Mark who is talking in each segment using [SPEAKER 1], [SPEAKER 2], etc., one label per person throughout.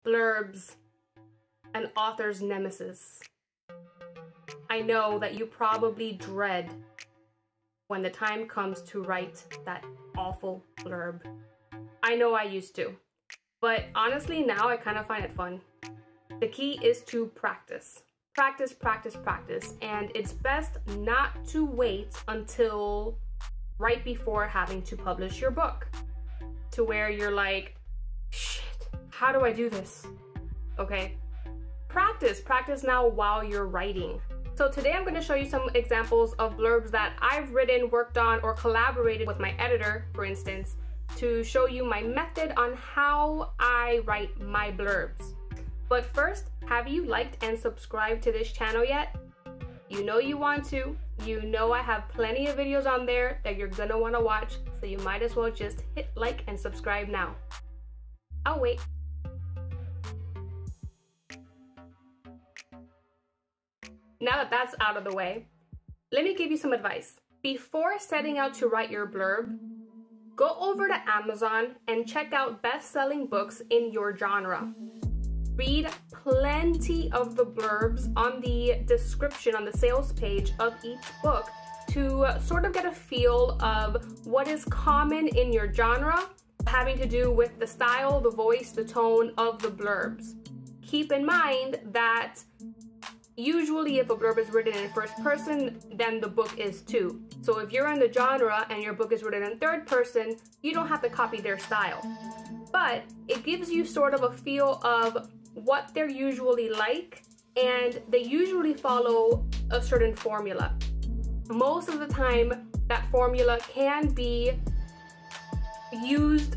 [SPEAKER 1] blurbs, an author's nemesis. I know that you probably dread when the time comes to write that awful blurb. I know I used to, but honestly now I kind of find it fun. The key is to practice. Practice, practice, practice, and it's best not to wait until right before having to publish your book, to where you're like, shit, how do I do this? Okay, practice now while you're writing. So today I'm going to show you some examples of blurbs that I've written, worked on, or collaborated with my editor, for instance, to show you my method on how I write my blurbs. But first, have you liked and subscribed to this channel yet? You know you want to. You know I have plenty of videos on there that you're gonna want to watch, so you might as well just hit like and subscribe now. I'll wait. Now that that's out of the way, let me give you some advice. Before setting out to write your blurb, go over to Amazon and check out best-selling books in your genre. Read plenty of the blurbs on the description, on the sales page of each book, to sort of get a feel of what is common in your genre, having to do with the style, the voice, the tone of the blurbs. Keep in mind that usually if a blurb is written in first person, then the book is too. So if you're in the genre and your book is written in third person, you don't have to copy their style. But it gives you sort of a feel of what they're usually like, and they usually follow a certain formula. Most of the time, that formula can be used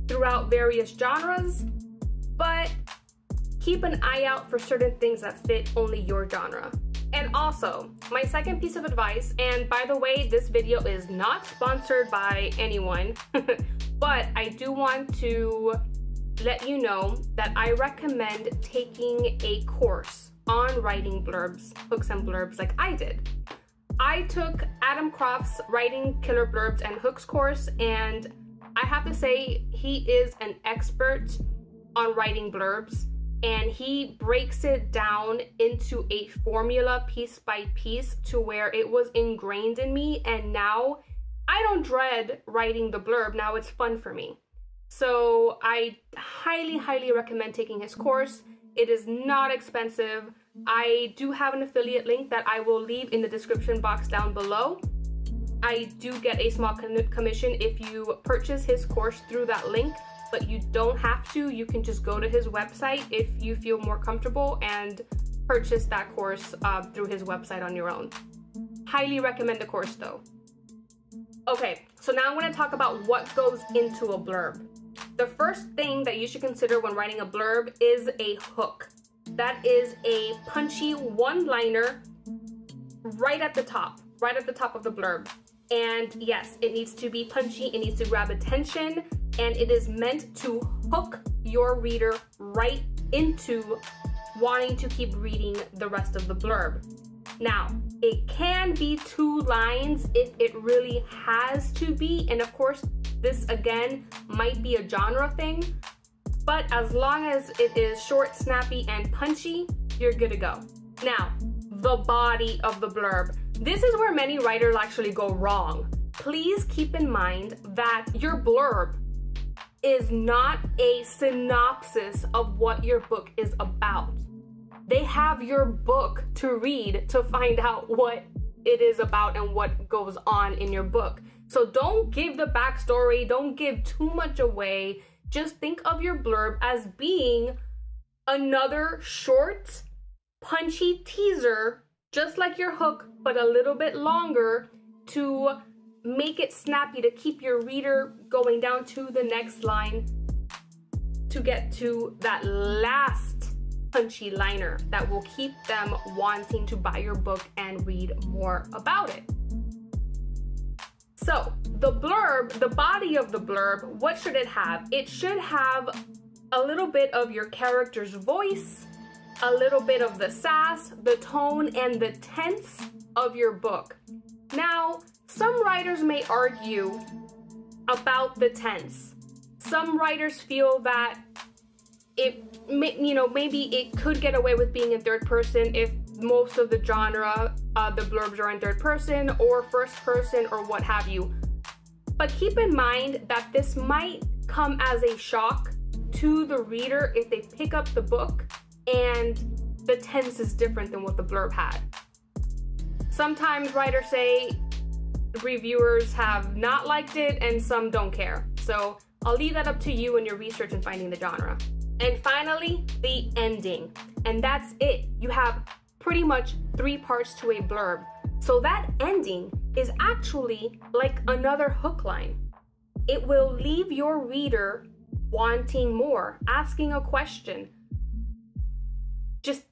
[SPEAKER 1] throughout various genres, but keep an eye out for certain things that fit only your genre. And also, my second piece of advice, and by the way, this video is not sponsored by anyone, but I do want to let you know that I recommend taking a course on writing blurbs, hooks and blurbs like I did. I took Adam Croft's Writing Killer Blurbs and Hooks course, and I have to say he is an expert on writing blurbs, and he breaks it down into a formula piece by piece to where it was ingrained in me, and now I don't dread writing the blurb. Now it's fun for me. So I highly recommend taking his course. It is not expensive. I do have an affiliate link that I will leave in the description box down below. I do get a small commission if you purchase his course through that link, but you don't have to. You can just go to his website if you feel more comfortable and purchase that course through his website on your own. Highly recommend the course though. Okay, so now I'm going to talk about what goes into a blurb. The first thing that you should consider when writing a blurb is a hook. That is a punchy one-liner right at the top of the blurb. And yes, it needs to be punchy, it needs to grab attention, and it is meant to hook your reader right into wanting to keep reading the rest of the blurb. Now, it can be 2 lines if it really has to be, and of course, this again might be a genre thing, but as long as it is short, snappy, and punchy, you're good to go. Now, the body of the blurb. This is where many writers actually go wrong. Please keep in mind that your blurb is not a synopsis of what your book is about. They have your book to read to find out what it is about and what goes on in your book. So don't give the backstory, don't give too much away. Just think of your blurb as being another short, punchy teaser, just like your hook, but a little bit longer to make it snappy, to keep your reader going down to the next line to get to that last punchy liner that will keep them wanting to buy your book and read more about it. So the blurb, the body of the blurb, what should it have? It should have a little bit of your character's voice, a little bit of the sass, the tone, and the tense of your book. Now, some writers may argue about the tense. Some writers feel that maybe it could get away with being in third person if most of the genre, the blurbs are in third person or first person or what have you. But keep in mind that this might come as a shock to the reader if they pick up the book and the tense is different than what the blurb had. Sometimes writers say reviewers have not liked it and some don't care. So I'll leave that up to you in your research and finding the genre. And finally, the ending. And that's it. You have pretty much 3 parts to a blurb. So that ending is actually like another hook line. It will leave your reader wanting more, asking a question, just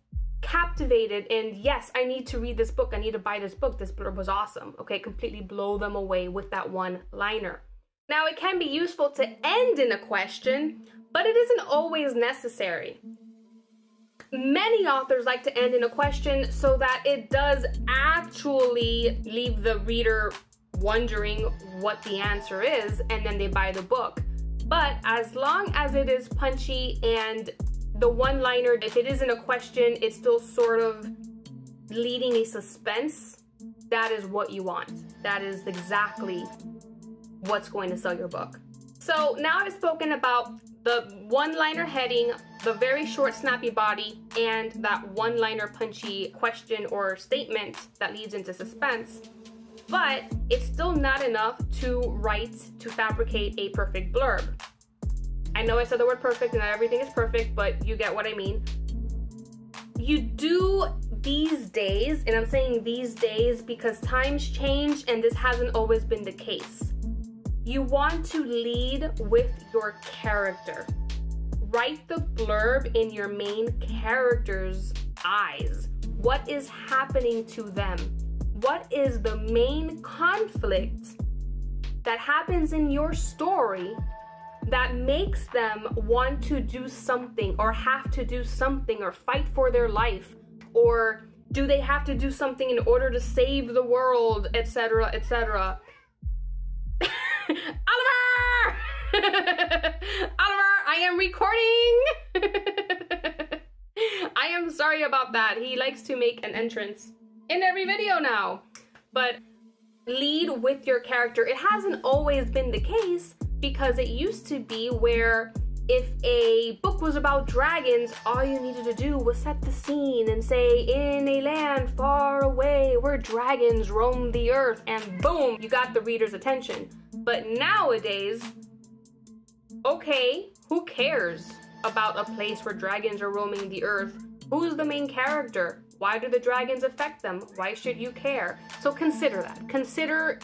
[SPEAKER 1] captivated, and yes, I need to read this book, I need to buy this book, this blurb was awesome. Okay, completely blow them away with that one liner. Now, it can be useful to end in a question, but it isn't always necessary. Many authors like to end in a question so that it does actually leave the reader wondering what the answer is, and then they buy the book. But as long as it is punchy and the one-liner, if it isn't a question, it's still sort of leading a suspense, that is what you want. That is exactly what's going to sell your book. So now I've spoken about the one-liner heading, the very short snappy body, and that one-liner punchy question or statement that leads into suspense. But it's still not enough to fabricate a perfect blurb. I know I said the word perfect and not everything is perfect, but you get what I mean. You do these days, and I'm saying these days because times change and this hasn't always been the case. You want to lead with your character. Write the blurb in your main character's eyes. What is happening to them? What is the main conflict that happens in your story that makes them want to do something or have to do something or fight for their life? Or do they have to do something in order to save the world, etc., etc.? Oliver! Oliver, I am recording! I am sorry about that. He likes to make an entrance in every video now. But lead with your character. It hasn't always been the case because it used to be where if a book was about dragons, all you needed to do was set the scene and say, in a land far away where dragons roam the earth, and boom, you got the reader's attention. But nowadays, okay, who cares about a place where dragons are roaming the earth? Who's the main character? Why do the dragons affect them? Why should you care? So consider that. Consider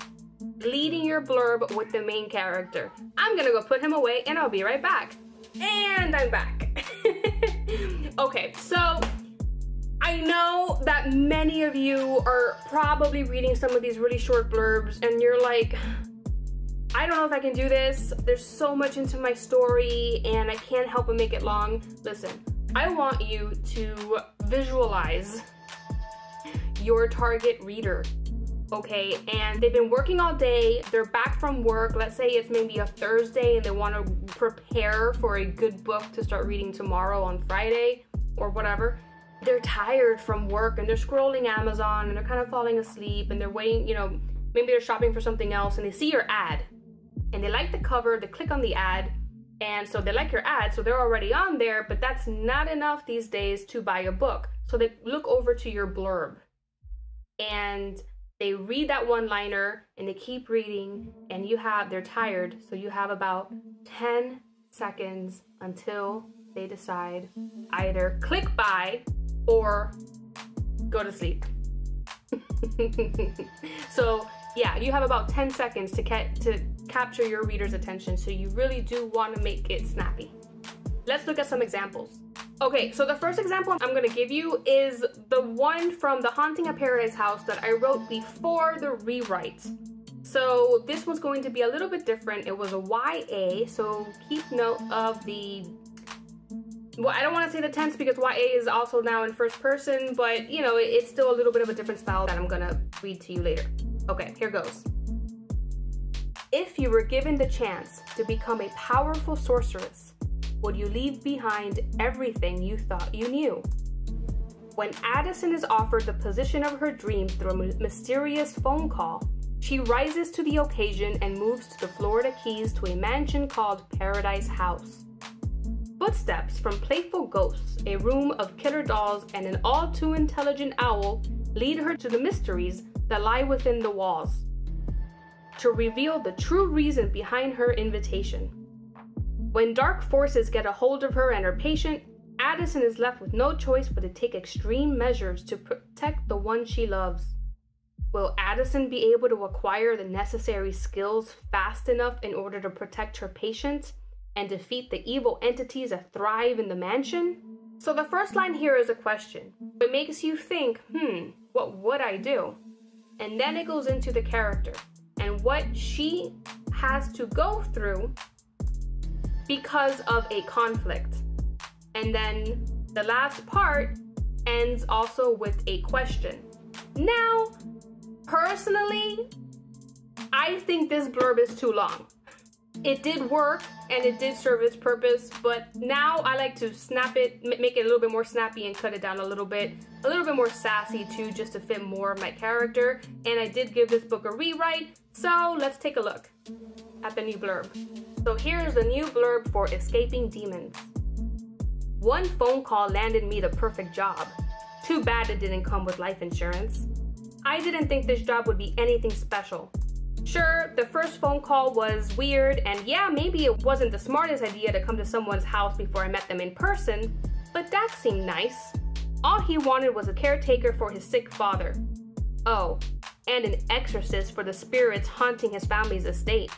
[SPEAKER 1] leading your blurb with the main character. I'm gonna go put him away and I'll be right back. And I'm back. Okay, so I know that many of you are probably reading some of these really short blurbs and you're like, I don't know if I can do this. There's so much into my story and I can't help but make it long. Listen, I want you to visualize your target reader, okay? And they've been working all day, they're back from work, let's say it's maybe a Thursday and they want to prepare for a good book to start reading tomorrow on Friday or whatever. They're tired from work and they're scrolling Amazon and they're kind of falling asleep and they're waiting, you know, maybe they're shopping for something else and they see your ad and they like the cover, they click on the ad, and so they like your ad, so they're already on there, but that's not enough these days to buy a book. So they look over to your blurb and they read that one-liner and they keep reading and they're tired, so you have about 10 seconds until they decide either click buy or go to sleep. So yeah, you have about 10 seconds to capture your reader's attention, so you really do want to make it snappy. Let's look at some examples. Okay, so the first example I'm going to give you is the one from The Haunting of Paradise House that I wrote before the rewrite. So this one's going to be a little bit different. It was a YA, so keep note of the... Well, I don't want to say the tense because YA is also now in first person, but you know, it's still a little bit of a different style that I'm going to read to you later. Okay, here goes. If you were given the chance to become a powerful sorceress, would you leave behind everything you thought you knew? When Addison is offered the position of her dreams through a mysterious phone call, she rises to the occasion and moves to the Florida Keys to a mansion called Paradise House. Footsteps from playful ghosts, a room of killer dolls, and an all-too-intelligent owl lead her to the mysteries that lie within the walls, to reveal the true reason behind her invitation. When dark forces get a hold of her and her patient, Addison is left with no choice but to take extreme measures to protect the one she loves. Will Addison be able to acquire the necessary skills fast enough in order to protect her patient and defeat the evil entities that thrive in the mansion? So the first line here is a question. It makes you think, what would I do? And then it goes into the character and what she has to go through because of a conflict. And then the last part ends also with a question. Now, personally, I think this blurb is too long. It did work and it did serve its purpose, but now I like to snap it, make it a little bit more snappy and cut it down a little bit more sassy too, just to fit more of my character. And I did give this book a rewrite, so let's take a look at the new blurb. So here's the new blurb for Escaping Demons. One phone call landed me the perfect job. Too bad it didn't come with life insurance. I didn't think this job would be anything special. Sure, the first phone call was weird, and yeah, maybe it wasn't the smartest idea to come to someone's house before I met them in person, but that seemed nice. All he wanted was a caretaker for his sick father. Oh, and an exorcist for the spirits haunting his family's estate.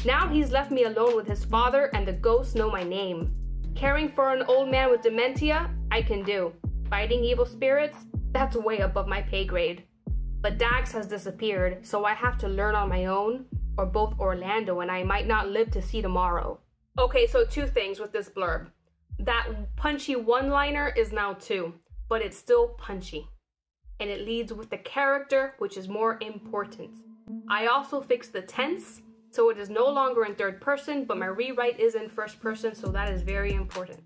[SPEAKER 1] Now he's left me alone with his father, and the ghosts know my name. Caring for an old man with dementia, I can do. Fighting evil spirits, that's way above my pay grade. But Dax has disappeared, so I have to learn on my own, or both Orlando and I might not live to see tomorrow. Okay, so two things with this blurb. That punchy one-liner is now two, but it's still punchy. And it leads with the character, which is more important. I also fixed the tense, so it is no longer in third person, but my rewrite is in first person, so that is very important.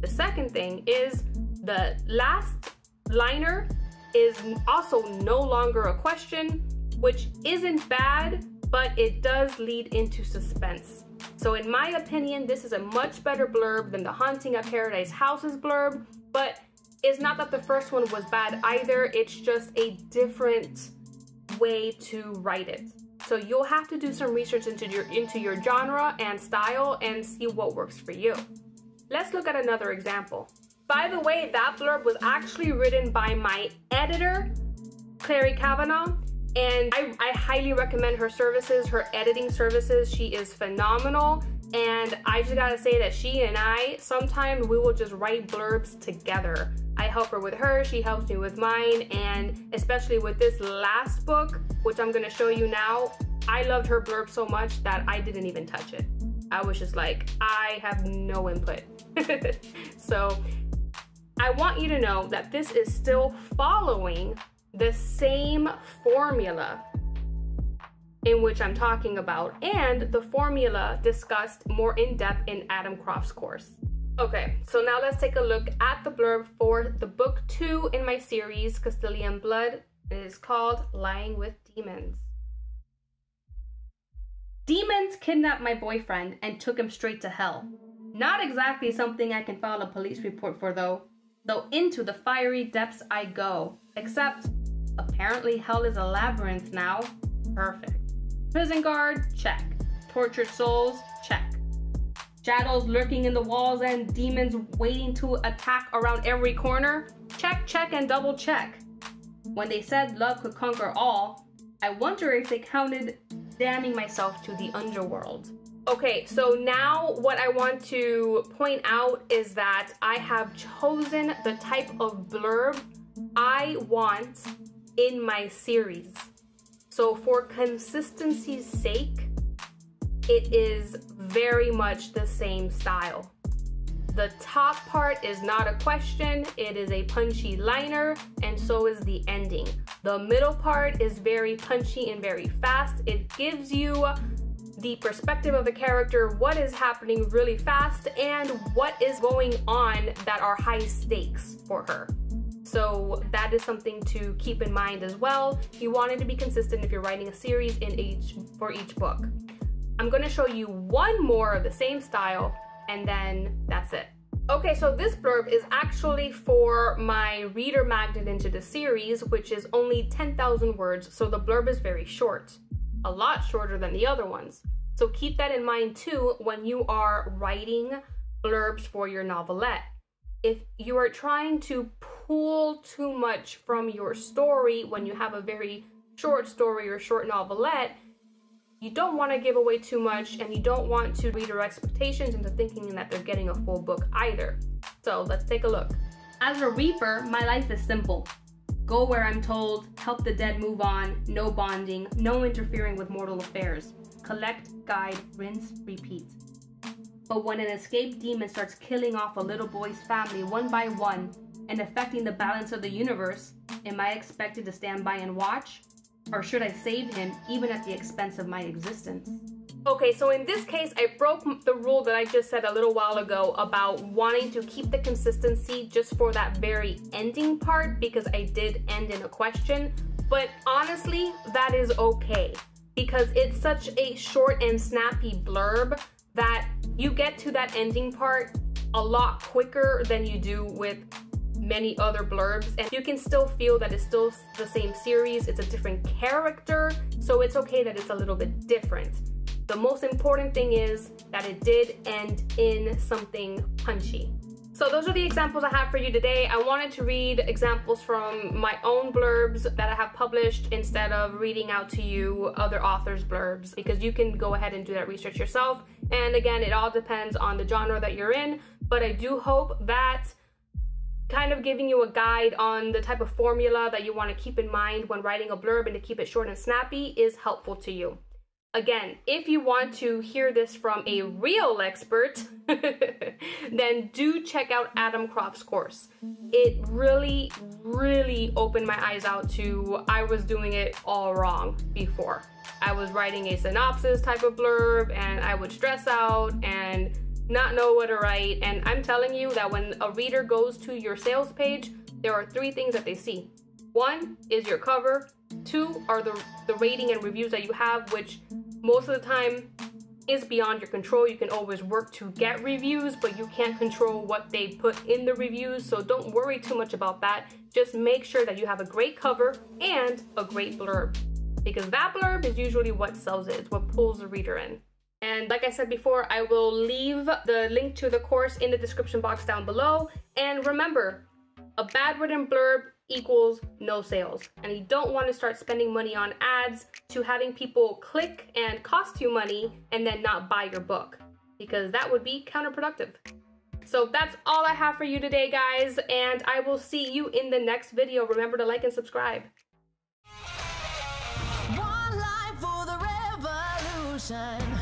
[SPEAKER 1] The second thing is the last liner is also no longer a question, which isn't bad, but it does lead into suspense. So in my opinion, this is a much better blurb than the Haunting at Paradise House's blurb, but it's not that the first one was bad either, it's just a different way to write it. So you'll have to do some research into your genre and style and see what works for you. Let's look at another example. By the way, that blurb was actually written by my editor, Claerie Kavanaugh, and I highly recommend her services, her editing services. She is phenomenal, and I just gotta say that she and I, sometimes we will just write blurbs together. I help her with her, she helps me with mine, and especially with this last book, which I'm gonna show you now, I loved her blurb so much that I didn't even touch it. I was just like, I have no input. So I want you to know that this is still following the same formula in which I'm talking about, and the formula discussed more in depth in Adam Croft's course. Okay, so now let's take a look at the blurb for the book 2 in my series, Castilian Blood. It is called Lying with Demons. Demons kidnapped my boyfriend and took him straight to hell. Not exactly something I can file a police report for though into the fiery depths I go. Except, apparently hell is a labyrinth now. Perfect. Prison guard, check. Tortured souls, check. Shadows lurking in the walls and demons waiting to attack around every corner, check, check, and double check. When they said love could conquer all, I wonder if they counted damning myself to the underworld. Okay, so now what I want to point out is that I have chosen the type of blurb I want in my series. So for consistency's sake, it is very much the same style. The top part is not a question, it is a punchy liner, and so is the ending. The middle part is very punchy and very fast. It gives you the perspective of the character, what is happening really fast, and what is going on that are high stakes for her. So that is something to keep in mind as well. You want it to be consistent if you're writing a series for each book. I'm gonna show you one more of the same style, and then that's it. Okay, so this blurb is actually for my reader magnet into the series, which is only 10,000 words, so the blurb is very short. A lot shorter than the other ones. So keep that in mind too when you are writing blurbs for your novelette. If you are trying to pull too much from your story when you have a very short story or short novelette, you don't want to give away too much, and you don't want to reader expectations into thinking that they're getting a full book either. So let's take a look. As a reaper, my life is simple. Go where I'm told, help the dead move on, no bonding, no interfering with mortal affairs. Collect, guide, rinse, repeat. But when an escaped demon starts killing off a little boy's family one by one and affecting the balance of the universe, am I expected to stand by and watch? Or should I save him even at the expense of my existence? Okay, so in this case, I broke the rule that I just said a little while ago about wanting to keep the consistency just for that very ending part, because I did end in a question. But honestly, that is okay, because it's such a short and snappy blurb that you get to that ending part a lot quicker than you do with many other blurbs, and you can still feel that it's still the same series. It's a different character, so it's okay that it's a little bit different. The most important thing is that it did end in something punchy. So those are the examples I have for you today. I wanted to read examples from my own blurbs that I have published instead of reading out to you other authors' blurbs, because you can go ahead and do that research yourself. And again, it all depends on the genre that you're in, but I do hope that kind of giving you a guide on the type of formula that you want to keep in mind when writing a blurb and to keep it short and snappy is helpful to you. Again, if you want to hear this from a real expert, then do check out Adam Croft's course. It really, really opened my eyes out to, I was doing it all wrong before. I was writing a synopsis type of blurb and I would stress out and not know what to write. And I'm telling you that when a reader goes to your sales page, there are 3 things that they see. 1 is your cover. 2 are the rating and reviews that you have, which most of the time is beyond your control. You can always work to get reviews, but you can't control what they put in the reviews, so don't worry too much about that. Just make sure that you have a great cover and a great blurb, because that blurb is usually what sells it. It's what pulls the reader in. And like I said before, I will leave the link to the course in the description box down below. And remember, a bad written blurb equals no sales, and you don't want to start spending money on ads to having people click and cost you money and then not buy your book, because that would be counterproductive. So that's all I have for you today, guys, and I will see you in the next video. Remember to like and subscribe.
[SPEAKER 2] One life for the revolution.